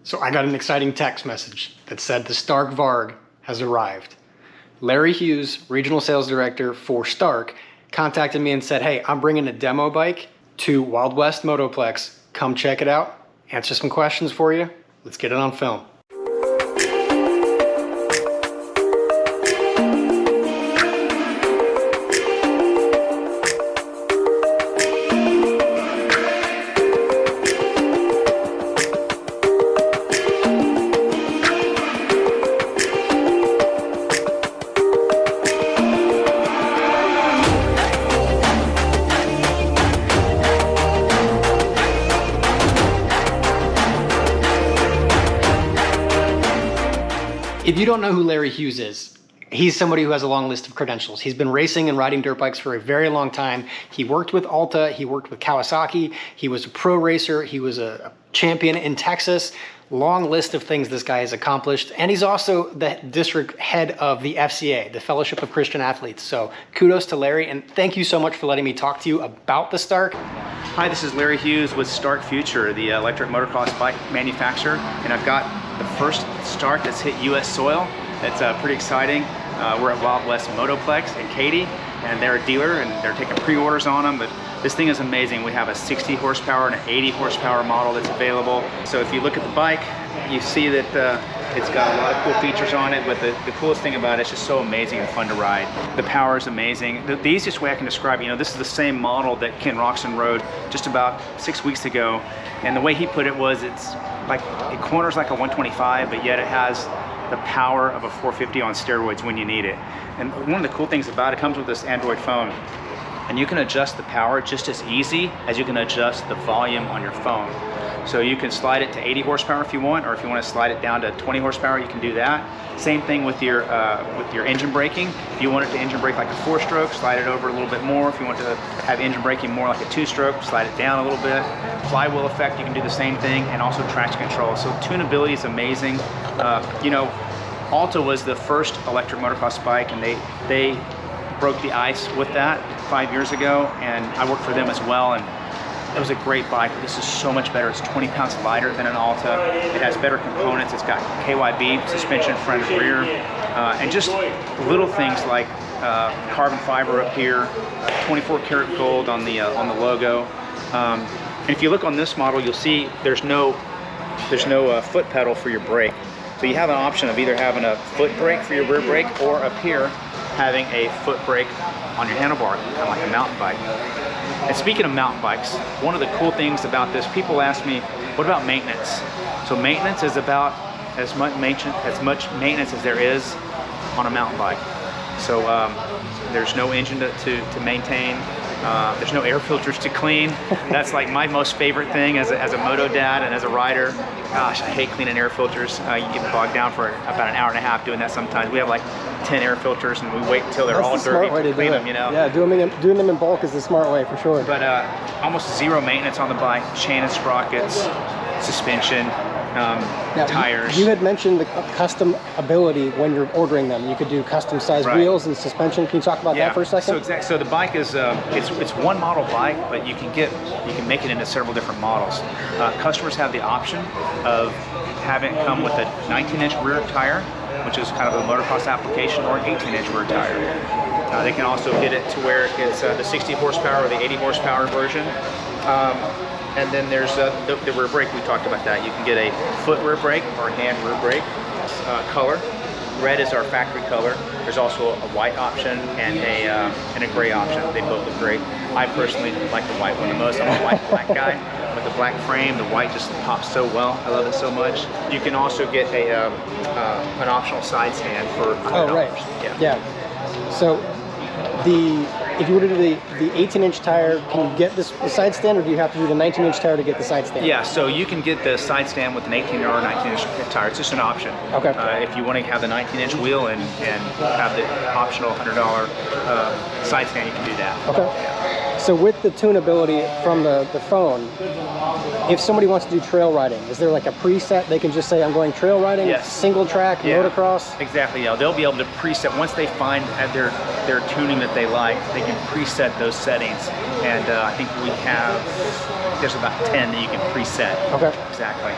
So I got an exciting text message that said the Stark Varg has arrived. Larry Hughes, regional sales director for Stark, contacted me and said, hey, I'm bringing a demo bike to Wild West Motoplex. Come check it out, answer some questions for you. Let's get it on film. If you don't know who Larry Hughes is, he's somebody who has a long list of credentials. He's been racing and riding dirt bikes for a very long time. He worked with Alta, he worked with Kawasaki, he was a pro racer, he was a champion in Texas. Long list of things this guy has accomplished. And he's also the district head of the FCA, the Fellowship of Christian Athletes. So kudos to Larry, and thank you so much for letting me talk to you about the Stark. Hi, this is Larry Hughes with Stark Future, the electric motocross bike manufacturer, and I've got the first Stark that's hit US soil. It's pretty exciting. We're at Wild West Motoplex in Katy, and they're a dealer and they're taking pre-orders on them, but this thing is amazing. We have a 60 horsepower and an 80 horsepower model that's available. So if you look at the bike, you see that it's got a lot of cool features on it, but the coolest thing about it, it's just so amazing and fun to ride. The power is amazing. The easiest way I can describe it, this is the same model that Ken Roxon rode just about 6 weeks ago, and the way he put it was it corners like a 125, but yet it has the power of a 450 on steroids when you need it. And one of the cool things about it comes with this Android phone, and you can adjust the power just as easy as you can adjust the volume on your phone. So you can slide it to 80 horsepower if you want, or if you want to slide it down to 20 horsepower, you can do that. Same thing with your engine braking. If you want it to engine brake like a 4-stroke, slide it over a little bit more. If you want to have engine braking more like a 2-stroke, slide it down a little bit. Flywheel effect, you can do the same thing, and also traction control. So tunability is amazing. Alta was the first electric motocross bike, and they broke the ice with that 5 years ago, and I worked for them as well, and it was a great bike. This is so much better. It's 20 pounds lighter than an Alta. It has better components. It's got KYB suspension front and rear, and just little things like carbon fiber up here, 24 karat gold on the logo. And if you look on this model, you'll see there's no foot pedal for your brake. So you have an option of either having a foot brake for your rear brake, or up here having a foot brake on your handlebar, kind of like a mountain bike. And speaking of mountain bikes, one of the cool things about this, people ask me, what about maintenance? So maintenance is about as much maintenance as there is on a mountain bike. So there's no engine to maintain. There's no air filters to clean. That's like my most favorite thing as a moto dad and as a rider. Gosh, I hate cleaning air filters. You get bogged down for about an hour and a half doing that sometimes. We have like 10 air filters, and we wait until they're all dirty to clean them, Yeah, doing them in bulk is the smart way for sure. But almost zero maintenance on the bike. Chain and sprockets, suspension, tires. You had mentioned the custom ability when you're ordering them. You could do custom sized wheels and suspension. Can you talk about that for a second? So the bike is it's one model bike, but you can make it into several different models. Customers have the option of having it come with a 19-inch rear tire, which is kind of a motocross application, or an 18-inch rear tire. They can also get it to where it's the 60 horsepower or the 80 horsepower version. And then there's the rear brake. We talked about that. You can get a foot rear brake or a hand rear brake. Color. Red is our factory color. There's also a white option and a gray option. They both look great. I personally like the white one the most. I'm a white black guy. With the black frame, the white just pops so well. I love it so much. You can also get an optional side stand for $100. Oh, right. Yeah. So if you were to do the 18-inch tire, can you get the side stand, or do you have to do the 19-inch tire to get the side stand? Yeah, so you can get the side stand with an 18 or 19-inch tire. It's just an option. Okay. If you want to have the 19-inch wheel and have the optional $100 side stand, you can do that. Okay. Yeah. So with the tunability from the phone, if somebody wants to do trail riding, is there like a preset they can just say, I'm going trail riding, single track, motocross? Exactly, yeah. They'll be able to preset, once they find their tuning that they like, they can preset those settings. And I think there's about 10 that you can preset. Okay. Exactly.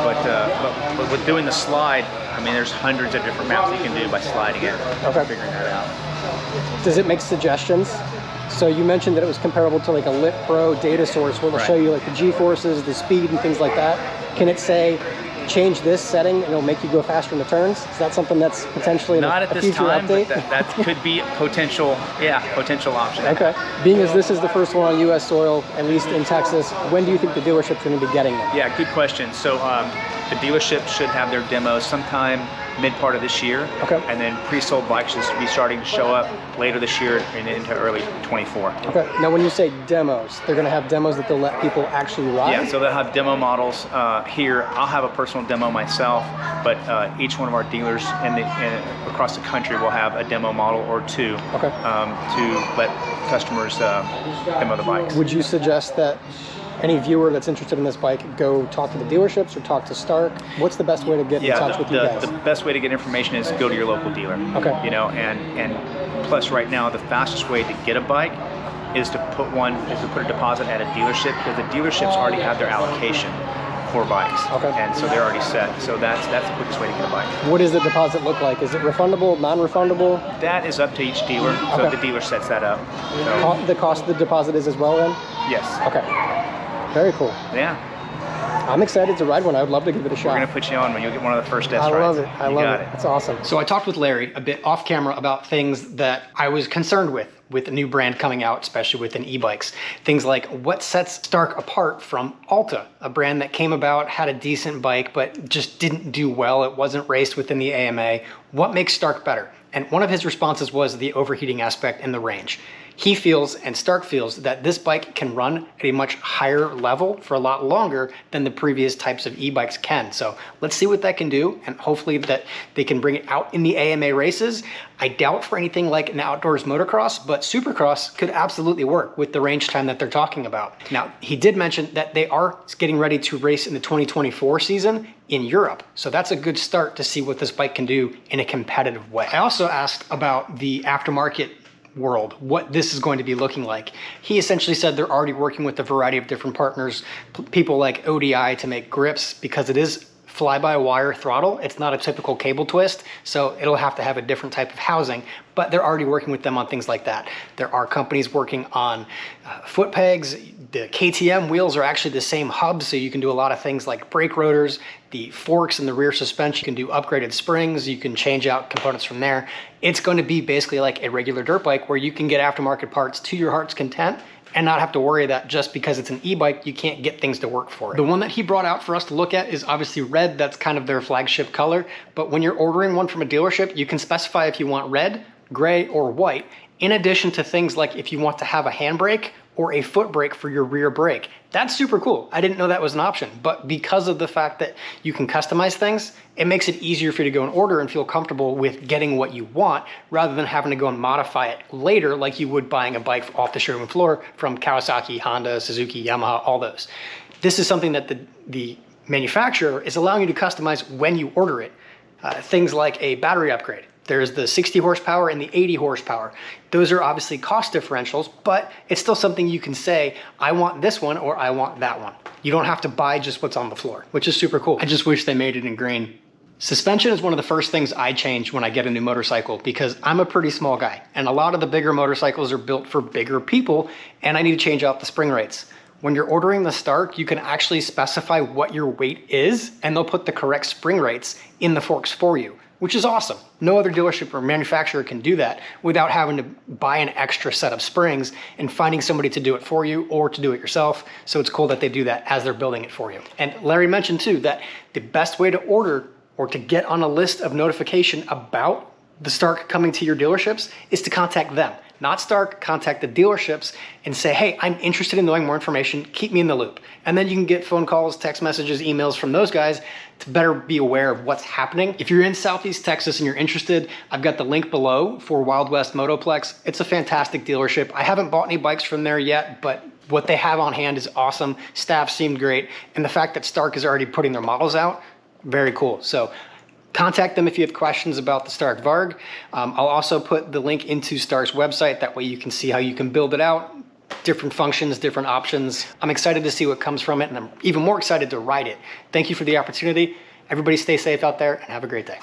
But but with doing the slide, I mean, there's hundreds of different maps you can do by sliding it, figuring that out. Does it make suggestions? So you mentioned that it was comparable to like a Lit Pro data source where it'll show you like the G-forces, the speed and things like that. Can it say, change this setting and it'll make you go faster in the turns? Is that something that's potentially not at a this future time, update? but that could be a potential option. Okay. Being as this is the first one on U.S. soil, at least in Texas, when do you think the dealership's going to be getting them? Yeah, good question. So the dealership should have their demos sometime mid part of this year. Okay. And then pre-sold bikes should be starting to show up later this year and into early 24. Okay. Now when you say demos, they're going to have demos that they'll let people actually ride? Yeah, so they'll have demo models here. I'll have a personal demo myself, but each one of our dealers across the country will have a demo model or two to let customers demo the bikes. Would you suggest that any viewer that's interested in this bike go talk to the dealerships or talk to Stark? What's the best way to get in touch with you guys? The best way to get information is go to your local dealer. Okay. You know, and plus right now the fastest way to get a bike is to put a deposit at a dealership, because the dealerships already have their allocation for bikes. Okay. And so they're already set. So that's the quickest way to get a bike. What does the deposit look like? Is it refundable, non-refundable? That is up to each dealer. So the dealer sets that up. So, the cost of the deposit is as well then? Yes. Okay. Very cool. Yeah. I'm excited to ride one. I would love to give it a shot. We're going to put you on when you'll get one of the first test rides. I love it. I love it. That's awesome. So I talked with Larry a bit off camera about things that I was concerned with a new brand coming out, especially within e-bikes. Things like what sets Stark apart from Alta, a brand that came about, had a decent bike, but just didn't do well. It wasn't raced within the AMA. What makes Stark better? And one of his responses was the overheating aspect and the range. He feels, and Stark feels, that this bike can run at a much higher level for a lot longer than the previous types of e-bikes can. So let's see what that can do, and hopefully that they can bring it out in the AMA races. I doubt for anything like an outdoors motocross, but supercross could absolutely work with the range time that they're talking about. Now, he did mention that they are getting ready to race in the 2024 season in Europe. So that's a good start to see what this bike can do in a competitive way. I also asked about the aftermarket world, what this is going to be looking like. He essentially said they're already working with a variety of different partners, people like ODI to make grips, because it is fly-by-wire throttle. It's not a typical cable twist, so it'll have to have a different type of housing, but they're already working with them on things like that. There are companies working on foot pegs. The KTM wheels are actually the same hub, so you can do a lot of things like brake rotors, the forks in the rear suspension. You can do upgraded springs. You can change out components from there. It's going to be basically like a regular dirt bike where you can get aftermarket parts to your heart's content and not have to worry that just because it's an e-bike, you can't get things to work for it. The one that he brought out for us to look at is obviously red. That's kind of their flagship color. But when you're ordering one from a dealership, you can specify if you want red, gray, or white, in addition to things like if you want to have a handbrake or a foot brake for your rear brake. That's super cool. I didn't know that was an option, but because of the fact that you can customize things, it makes it easier for you to go and order and feel comfortable with getting what you want rather than having to go and modify it later like you would buying a bike off the showroom floor from Kawasaki, Honda, Suzuki, Yamaha, all those. This is something that the manufacturer is allowing you to customize when you order it. Things like a battery upgrade. There's the 60 horsepower and the 80 horsepower. Those are obviously cost differentials, but it's still something you can say, I want this one or I want that one. You don't have to buy just what's on the floor, which is super cool. I just wish they made it in green. Suspension is one of the first things I change when I get a new motorcycle because I'm a pretty small guy and a lot of the bigger motorcycles are built for bigger people and I need to change out the spring rates. When you're ordering the Stark, you can actually specify what your weight is and they'll put the correct spring rates in the forks for you, which is awesome. No other dealership or manufacturer can do that without having to buy an extra set of springs and finding somebody to do it for you or to do it yourself. So it's cool that they do that as they're building it for you. And Larry mentioned too that the best way to order or to get on a list of notification about the Stark coming to your dealerships is to contact them. Not Stark, contact the dealerships and say, hey, I'm interested in knowing more information, keep me in the loop. And then you can get phone calls, text messages, emails from those guys to better be aware of what's happening. If you're in Southeast Texas and you're interested, I've got the link below for Wild West Motoplex. It's a fantastic dealership. I haven't bought any bikes from there yet, but what they have on hand is awesome. Staff seemed great. And the fact that Stark is already putting their models out, very cool. So contact them if you have questions about the Stark Varg. I'll also put the link into Stark's website. That way you can see how you can build it out, different functions, different options. I'm excited to see what comes from it, and I'm even more excited to ride it. Thank you for the opportunity, Everybody stay safe out there and have a great day.